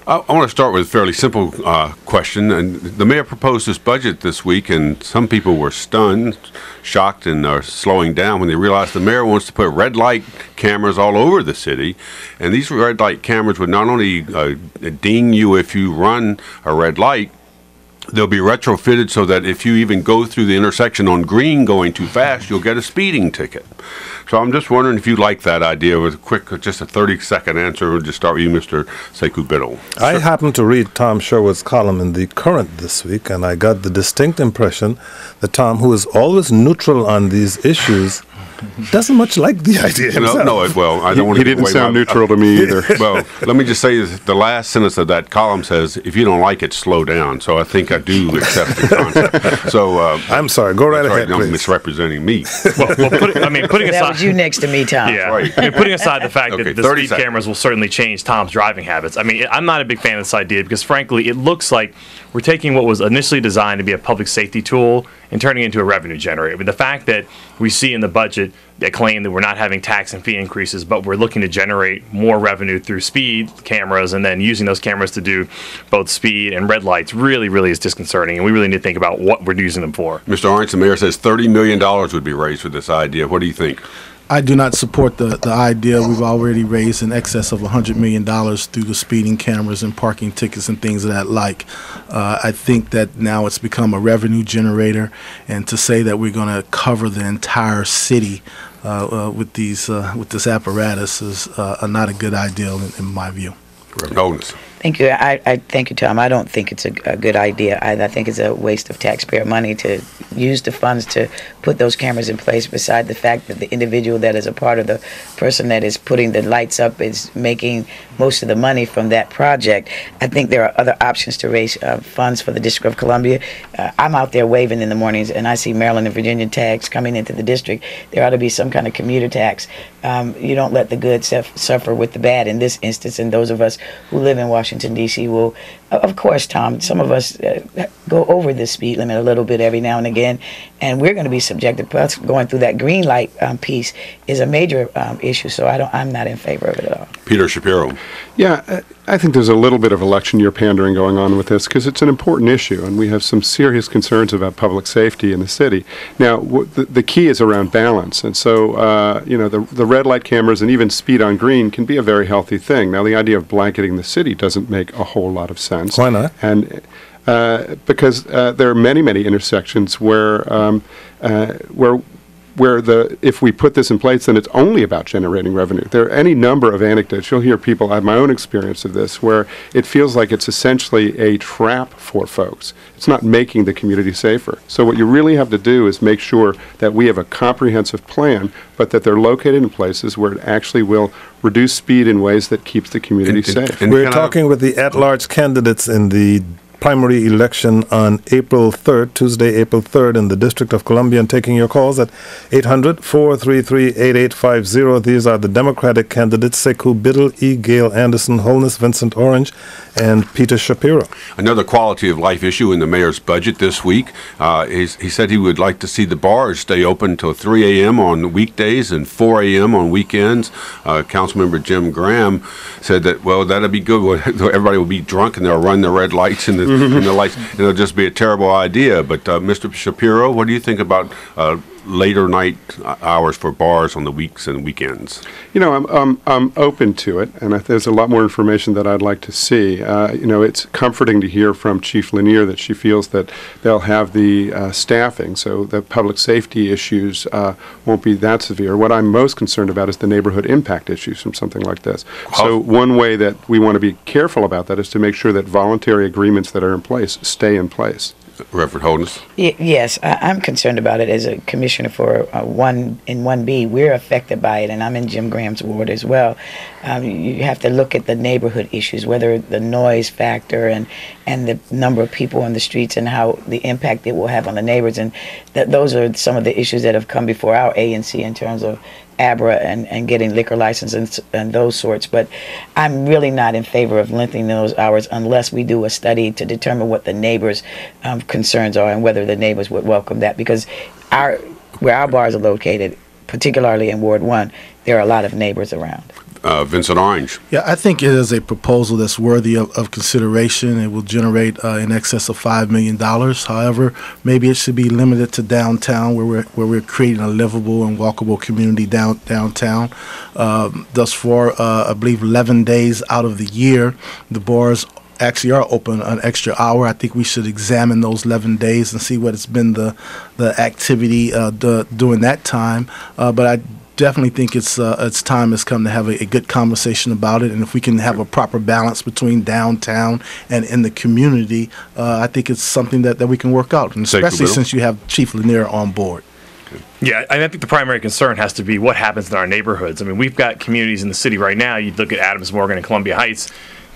I want to start with a fairly simple question. And the mayor proposed this budget this week, and some people were stunned, shocked, and are slowing down when they realized the mayor wants to put red light cameras all over the city. And these red light cameras would not only ding you if you run a red light, they'll be retrofitted so that if you even go through the intersection on green going too fast, you'll get a speeding ticket. So I'm just wondering if you like that idea with a quick, just a 30-second answer. We'll just start with you, Mr. Sekou Biddle. I happened to read Tom Sherwood's column in The Current this week, and I got the distinct impression that Tom, who is always neutral on these issues, doesn't much like the idea himself. Well, I don't want to. He didn't sound neutral to me either. Well, let me just say the last sentence of that column says, "If you don't like it, slow down." So I think I do accept the concept. So I'm sorry. Go right ahead, please. Misrepresenting me. Putting that aside, was you next to me, Tom. Yeah. Right. Putting aside the fact that the speed seconds. cameras will certainly change Tom's driving habits. I mean, I'm not a big fan of this idea because, frankly, it looks like we're taking what was initially designed to be a public safety tool and turning it into a revenue generator. But the fact that we see in the budget that claim that we're not having tax and fee increases, but we're looking to generate more revenue through speed cameras and then using those cameras to do both speed and red lights really, really is disconcerting. And we really need to think about what we're using them for. Mr. Orange, the mayor says $30 million would be raised for this idea. What do you think? I do not support the idea. We've already raised in excess of $100 million through the speeding cameras and parking tickets and things of that like. I think that now it's become a revenue generator, and to say that we're going to cover the entire city with this apparatus is not a good idea in my view. Bonus. Thank you. I thank you, Tom. I don't think it's a good idea. I think it's a waste of taxpayer money to use the funds to put those cameras in place, beside the fact that the individual that is a part of the person that is putting the lights up is making most of the money from that project. I think there are other options to raise funds for the District of Columbia. I'm out there waving in the mornings, and I see Maryland and Virginia tags coming into the district. There ought to be some kind of commuter tax. You don't let the good suffer with the bad in this instance, and those of us who live in Washington, D.C. will, of course, Tom, some of us go over the speed limit a little bit every now and again, and we're going to be subjected. Plus, going through that green light piece is a major issue, so I'm not in favor of it at all. Peter Shapiro. Yeah, I think there's a little bit of election year pandering going on with this because it's an important issue, and we have some serious concerns about public safety in the city. Now, the key is around balance, and so the red light cameras and even speed on green can be a very healthy thing. Now, the idea of blanketing the city doesn't make a whole lot of sense. Why not? And because there are many intersections where if we put this in place, then it's only about generating revenue. There are any number of anecdotes. You'll hear people, I have my own experience of this, where it feels like it's essentially a trap for folks. It's not making the community safer. So what you really have to do is make sure that we have a comprehensive plan, but that they're located in places where it actually will reduce speed in ways that keeps the community safe. We're talking with the at-large candidates in the primary election on April 3rd, Tuesday, April 3rd, in the District of Columbia, and taking your calls at 800-433-8850. These are the Democratic candidates: Sekou Biddle, E. Gail Anderson, Holness Vincent Orange, and Peter Shapiro. Another quality of life issue in the mayor's budget this week. He said he would like to see the bars stay open until 3 a.m. on weekdays and 4 a.m. on weekends. Councilmember Jim Graham said that, well, that'd be good. Everybody will be drunk and they'll run the red lights in the and the lights. It'll just be a terrible idea. But Mr. Shapiro, what do you think about later night hours for bars on the weeks and weekends? You know, I'm open to it, and there's a lot more information that I'd like to see. It's comforting to hear from Chief Lanier that she feels that they'll have the staffing, so the public safety issues won't be that severe. What I'm most concerned about is the neighborhood impact issues from something like this. So one way that we want to be careful about that is to make sure that voluntary agreements that are in place stay in place. Reverend Holness? Yes, I'm concerned about it as a commissioner for 1B. We're affected by it, and I'm in Jim Graham's ward as well. You have to look at the neighborhood issues, whether the noise factor and the number of people on the streets and how the impact it will have on the neighbors. And those are some of the issues that have come before our ANC in terms of ABRA and getting liquor licenses and those sorts. But I'm really not in favor of lengthening those hours unless we do a study to determine what the neighbors' concerns are and whether the neighbors would welcome that. Because where our bars are located, particularly in Ward 1, there are a lot of neighbors around. Vincent Orange. Yeah, I think it is a proposal that's worthy of consideration. It will generate in excess of $5 million. However, maybe it should be limited to downtown, where we're creating a livable and walkable community downtown. Thus far, I believe 11 days out of the year, the bars actually are open an extra hour. I think we should examine those 11 days and see what has been the activity during that time. But I definitely think it's time has come to have a good conversation about it, and if we can have a proper balance between downtown and in the community, I think it's something that we can work out, and especially since you have Chief Lanier on board. Yeah, I think the primary concern has to be what happens in our neighborhoods. I mean, we've got communities in the city right now. You look at Adams Morgan and Columbia Heights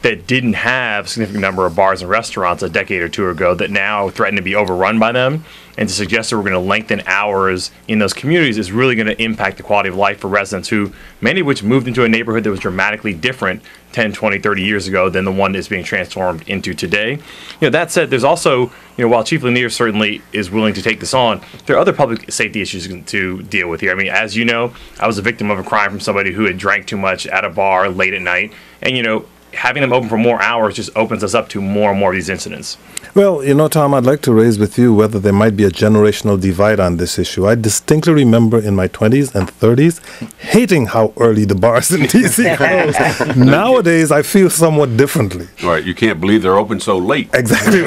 that didn't have a significant number of bars and restaurants a decade or two ago that now threaten to be overrun by them. And to suggest that we're going to lengthen hours in those communities is really going to impact the quality of life for residents who, many of which moved into a neighborhood that was dramatically different 10, 20, 30 years ago than the one that's being transformed into today. That said, there's also, while Chief Lanier certainly is willing to take this on, there are other public safety issues to deal with here. I mean, as you know, I was a victim of a crime from somebody who had drank too much at a bar late at night. And, having them open for more hours just opens us up to more and more of these incidents. Well, Tom, I'd like to raise with you whether there might be a generational divide on this issue. I distinctly remember in my 20s and 30s hating how early the bars in D.C. closed. Nowadays, I feel somewhat differently. Right, you can't believe they're open so late. Exactly.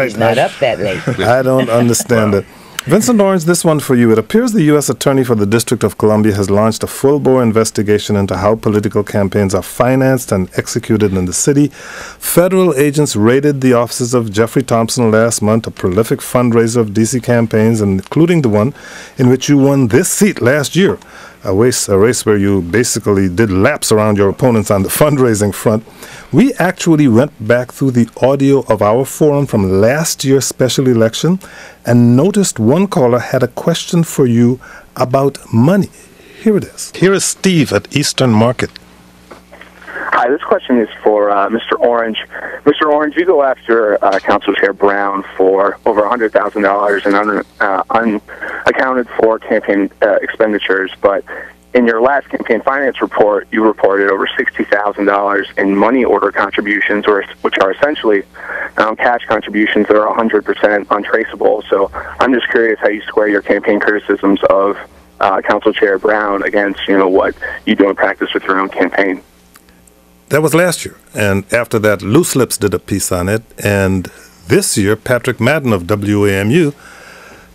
He's not up that late. I don't understand it. Vincent Orange, this one for you. It appears the U.S. Attorney for the District of Columbia has launched a full-bore investigation into how political campaigns are financed and executed in the city. Federal agents raided the offices of Jeffrey Thompson last month, a prolific fundraiser of D.C. campaigns, including the one in which you won this seat last year, a race where you basically did laps around your opponents on the fundraising front. We actually went back through the audio of our forum from last year's special election and noticed one caller had a question for you about money. Here it is. Here is Steve at Eastern Market. Hi, this question is for Mr. Orange. Mr. Orange, you go after Council Chair Brown for over $100,000 in unaccounted for campaign expenditures, but in your last campaign finance report, you reported over $60,000 in money order contributions, which are essentially cash contributions that are 100% untraceable. So I'm just curious how you square your campaign criticisms of Council Chair Brown against, what you do in practice with your own campaign. That was last year, and after that, Loose Lips did a piece on it, and this year, Patrick Madden of WAMU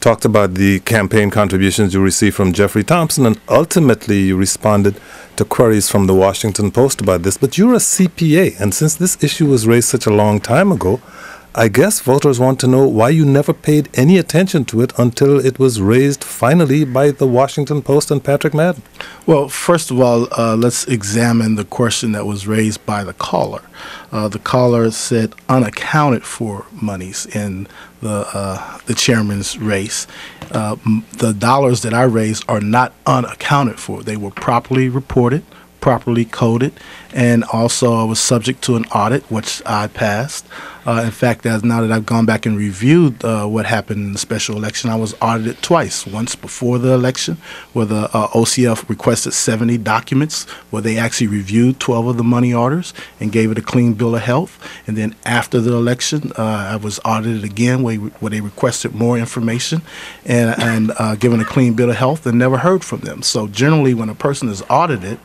talked about the campaign contributions you received from Jeffrey Thompson, and ultimately you responded to queries from the Washington Post about this. But you're a CPA, and since this issue was raised such a long time ago, I guess voters want to know why you never paid any attention to it until it was raised finally by the Washington Post and Patrick Madden. Well, first of all, let's examine the question that was raised by the caller. The caller said unaccounted for monies in the chairman's race. The dollars that I raised are not unaccounted for. They were properly reported, properly coded, and also I was subject to an audit, which I passed. In fact, now that I've gone back and reviewed what happened in the special election, I was audited twice. Once before the election, where the OCF requested 70 documents, where they actually reviewed 12 of the money orders and gave it a clean bill of health. And then after the election, I was audited again, where they requested more information and given a clean bill of health and never heard from them. So generally, when a person is audited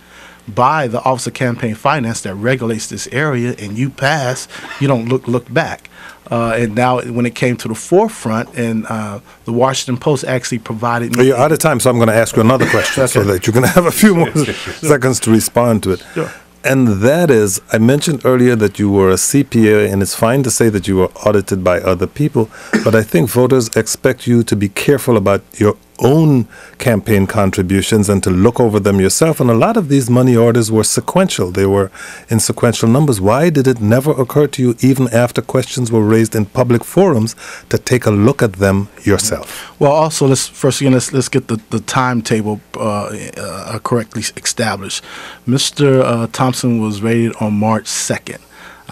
by the Office of Campaign Finance that regulates this area and you pass, you don't look back. And now when it came to the forefront, and the Washington Post actually provided me... You're out of time, so I'm going to ask you another question so that you can have a few more seconds to respond to it. Sure. And that is, I mentioned earlier that you were a CPA, and it's fine to say that you were audited by other people, but I think voters expect you to be careful about your own campaign contributions and to look over them yourself. And a lot of these money orders were sequential. They were in sequential numbers. Why did it never occur to you, even after questions were raised in public forums, to take a look at them yourself? Well, also, let's get the timetable correctly established. Mr. Thompson was raided on March 2nd.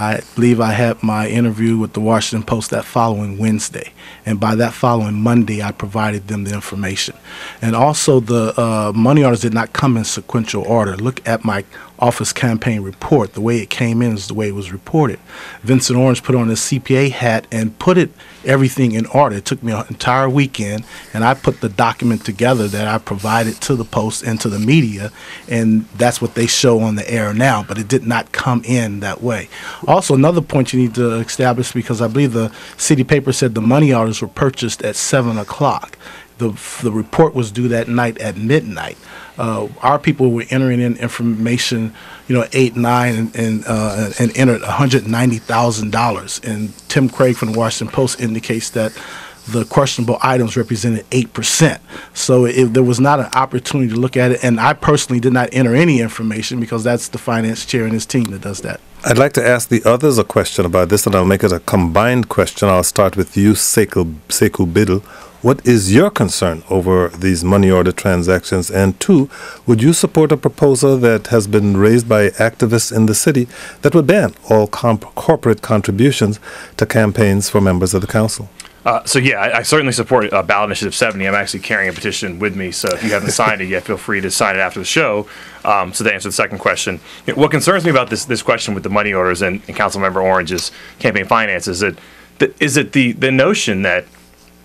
I believe I had my interview with the Washington Post that following Wednesday. And by that following Monday, I provided them the information. And also, the money orders did not come in sequential order. Look at my office campaign report. The way it came in is the way it was reported. Vincent Orange put on his CPA hat and put everything in order. It took me an entire weekend, and I put the document together that I provided to the Post and to the media, and that's what they show on the air now, but it did not come in that way. Also, another point you need to establish, because I believe the city paper said the money orders were purchased at 7 o'clock. The report was due that night at midnight. Our people were entering in information, 8, 9, and entered $190,000. And Tim Craig from the Washington Post indicates that the questionable items represented 8%. So there was not an opportunity to look at it. And I personally did not enter any information, because that's the finance chair and his team that does that. I'd like to ask the others a question about this, and I'll make it a combined question. I'll start with you, Sekou Biddle. What is your concern over these money order transactions? And two, would you support a proposal that has been raised by activists in the city that would ban all corporate contributions to campaigns for members of the council? I certainly support ballot initiative 70. I'm actually carrying a petition with me, so if you haven't signed it yet, feel free to sign it after the show. So to answer the second question, what concerns me about this question with the money orders and Councilmember Orange's campaign finance is the notion that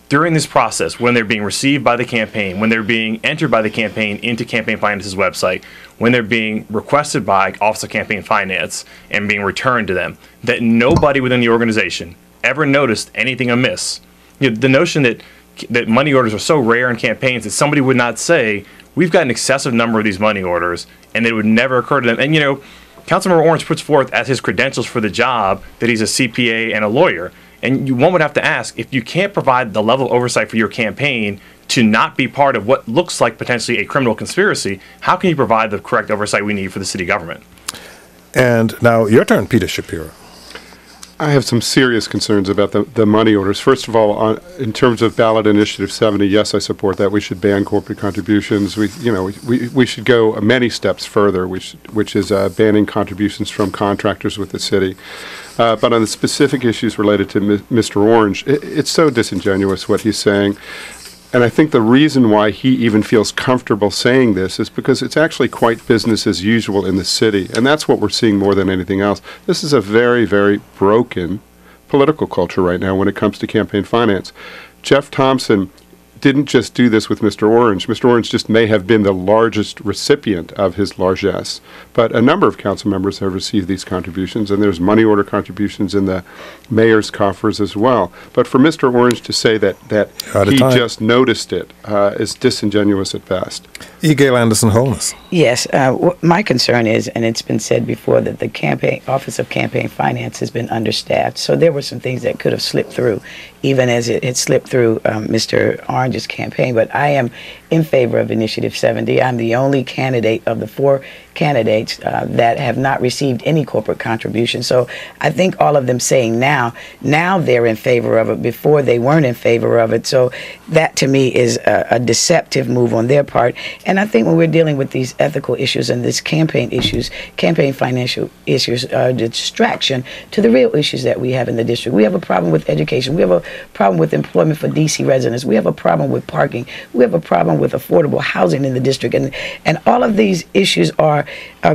during this process, when they're being received by the campaign, when they're being entered by the campaign into Campaign Finance's website, when they're being requested by Office of Campaign Finance and being returned to them, that nobody within the organization ever noticed anything amiss. The notion that money orders are so rare in campaigns that somebody would not say, we've got an excessive number of these money orders, and it would never occur to them. And, Councilmember Orange puts forth as his credentials for the job that he's a CPA and a lawyer. And one would have to ask, if you can't provide the level of oversight for your campaign to not be part of what looks like potentially a criminal conspiracy, how can you provide the correct oversight we need for the city government? And now your turn, Peter Shapiro. I have some serious concerns about the money orders. First of all, in terms of ballot initiative 70, yes, I support that. We should ban corporate contributions. We should go many steps further, which is banning contributions from contractors with the city. But on the specific issues related to Mr. Orange, it's so disingenuous what he's saying. And I think the reason why he even feels comfortable saying this is because it's actually quite business as usual in the city. And that's what we're seeing more than anything else. This is a very, very broken political culture right now when it comes to campaign finance. Jeff Thompson didn't just do this with Mr. Orange. Mr. Orange just may have been the largest recipient of his largesse, but a number of council members have received these contributions, and there's money order contributions in the mayor's coffers as well. But for Mr. Orange to say that he just noticed it is disingenuous at best. E. Gail Anderson Holness. Yes, my concern is, and it's been said before, that the Office of Campaign Finance has been understaffed. So there were some things that could have slipped through, even as it had slipped through Mr. Orange's campaign. But I am in favor of Initiative 70. I'm the only candidate of the 4 candidates that have not received any corporate contributions. So I think all of them saying now they're in favor of it. Before they weren't in favor of it. So that to me is a deceptive move on their part. And I think when we're dealing with these ethical issues and these campaign financial issues, are a distraction to the real issues that we have in the district. We have a problem with education. We have a problem with employment for DC residents. We have a problem with parking. We have a problem with affordable housing in the district. And all of these issues are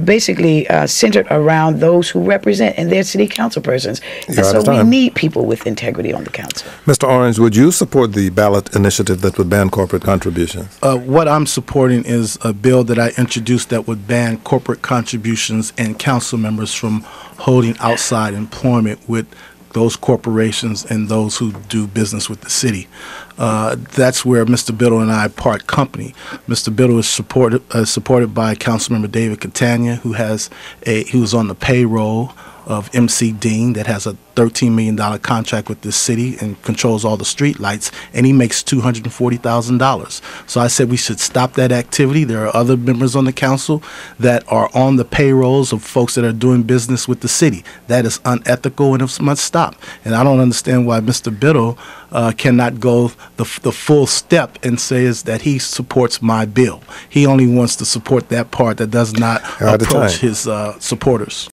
basically centered around those who represent and their city council persons. And so we need people with integrity on the council. Mr. Orange, would you support the ballot initiative that would ban corporate contributions? What I'm supporting is a bill that I introduced that would ban corporate contributions and council members from holding outside employment with those corporations and those who do business with the city. That's where Mr. Biddle and I part company. Mr. Biddle is supported by Councilmember David Catania, who's on the payroll of MC Dean, that has a $13 million contract with this city and controls all the street lights, and he makes $240,000. So I said we should stop that activity. There are other members on the council that are on the payrolls of folks that are doing business with the city. That is unethical and it must stop. And I don't understand why Mr. Biddle cannot go the full step and says that he supports my bill. He only wants to support that part that does not approach his supporters.